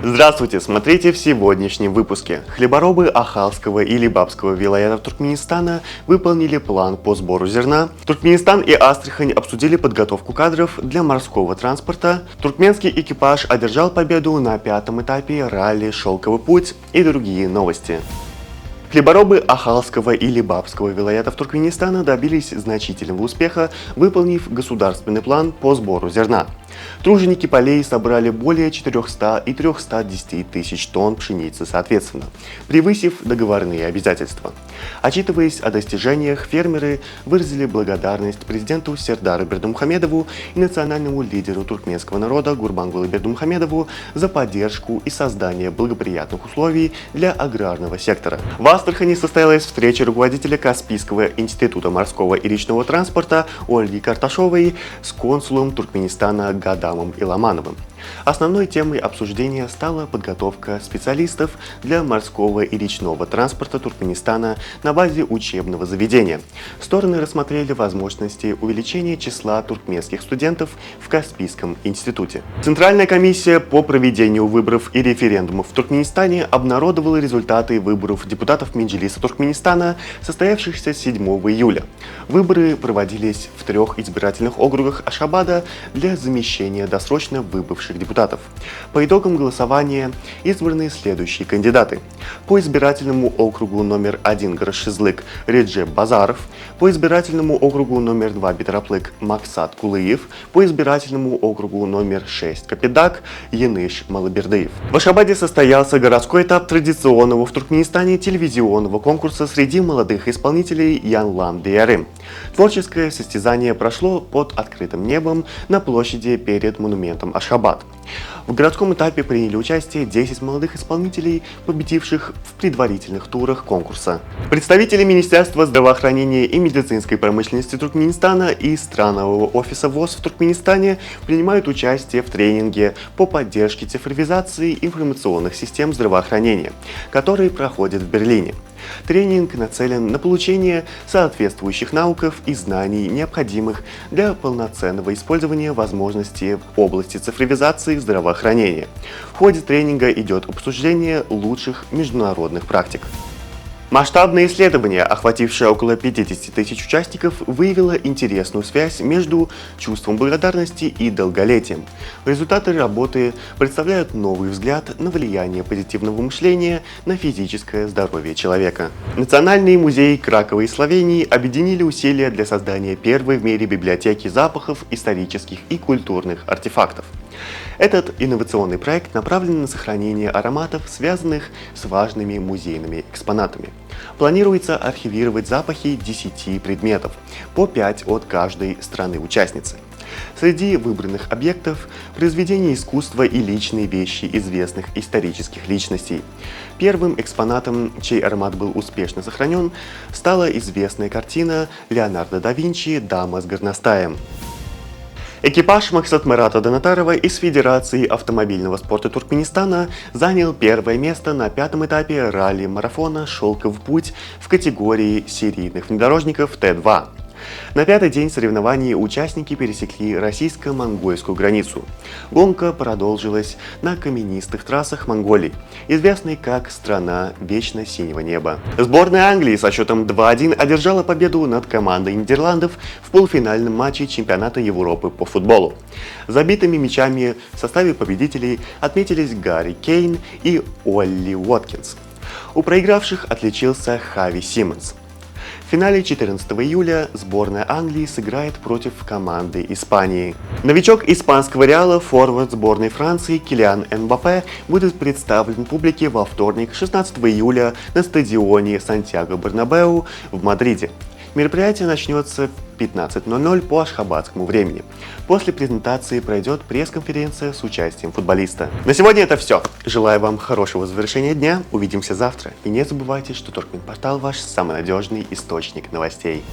Здравствуйте, смотрите в сегодняшнем выпуске. Хлеборобы Ахалского и Либабского вилаятов Туркменистана выполнили план по сбору зерна. Туркменистан и Астрахань обсудили подготовку кадров для морского транспорта. Туркменский экипаж одержал победу на 5-м этапе ралли «Шелковый путь» и другие новости. Хлеборобы Ахалского и Либабского вилаятов Туркменистана добились значительного успеха, выполнив государственный план по сбору зерна. Труженики полей собрали более 400 и 310 тысяч тонн пшеницы соответственно, превысив договорные обязательства. Отчитываясь о достижениях, фермеры выразили благодарность президенту Сердару Бердымухамедову и национальному лидеру туркменского народа Гурбангулы Бердымухамедову за поддержку и создание благоприятных условий для аграрного сектора. В Астрахани состоялась встреча руководителя Каспийского института морского и речного транспорта Ольги Карташовой с консулом Туркменистана Гадамом Иламановым. Основной темой обсуждения стала подготовка специалистов для морского и речного транспорта Туркменистана на базе учебного заведения. Стороны рассмотрели возможности увеличения числа туркменских студентов в Каспийском институте. Центральная комиссия по проведению выборов и референдумов в Туркменистане обнародовала результаты выборов депутатов Меджлиса Туркменистана, состоявшихся 7 июля. Выборы проводились в 3 избирательных округах Ашхабада для замещения досрочно выбывших депутатов. По итогам голосования избраны следующие кандидаты. По избирательному округу номер 1 Горшизлык Реджеп Базаров, по избирательному округу номер 2 Бетраплык Максат Кулыев, по избирательному округу номер 6 Капедак Яныш Малабердыев. В Ашхабаде состоялся городской этап традиционного в Туркменистане телевизионного конкурса среди молодых исполнителей Янлан Диярым. Творческое состязание прошло под открытым небом на площади перед монументом Ашхабад. В городском этапе приняли участие 10 молодых исполнителей, победивших в предварительных турах конкурса. Представители Министерства здравоохранения и медицинской промышленности Туркменистана и странового офиса ВОЗ в Туркменистане принимают участие в тренинге по поддержке цифровизации информационных систем здравоохранения, который проходит в Берлине. Тренинг нацелен на получение соответствующих навыков и знаний, необходимых для полноценного использования возможностей в области цифровизации здравоохранения. В ходе тренинга идет обсуждение лучших международных практик. Масштабное исследование, охватившее около 50 тысяч участников, выявило интересную связь между чувством благодарности и долголетием. Результаты работы представляют новый взгляд на влияние позитивного мышления на физическое здоровье человека. Национальные музеи Кракова и Словении объединили усилия для создания первой в мире библиотеки запахов, исторических и культурных артефактов. Этот инновационный проект направлен на сохранение ароматов, связанных с важными музейными экспонатами. Планируется архивировать запахи 10 предметов, по 5 от каждой страны-участницы. Среди выбранных объектов – произведения искусства и личные вещи известных исторических личностей. Первым экспонатом, чей аромат был успешно сохранен, стала известная картина Леонардо да Винчи «Дама с горностаем». Экипаж Максатмырата Донатарова из Федерации автомобильного спорта Туркменистана занял первое место на 5-м этапе ралли-марафона «Шелковый путь» в категории серийных внедорожников Т2. На 5-й день соревнований участники пересекли российско-монгольскую границу. Гонка продолжилась на каменистых трассах Монголии, известной как «Страна вечно синего неба». Сборная Англии со счетом 2-1 одержала победу над командой Нидерландов в полуфинальном матче чемпионата Европы по футболу. Забитыми мячами в составе победителей отметились Гарри Кейн и Олли Уоткинс. У проигравших отличился Хави Симмонс. В финале 14 июля сборная Англии сыграет против команды Испании. Новичок испанского Реала, форвард сборной Франции Килиан Мбаппе будет представлен публике во вторник, 16 июля на стадионе Сантьяго-Бернабеу в Мадриде. Мероприятие начнется в 15:00 по ашхабадскому времени. После презентации пройдет пресс-конференция с участием футболиста. На сегодня это все. Желаю вам хорошего завершения дня. Увидимся завтра. И не забывайте, что Туркменпортал ваш самый надежный источник новостей.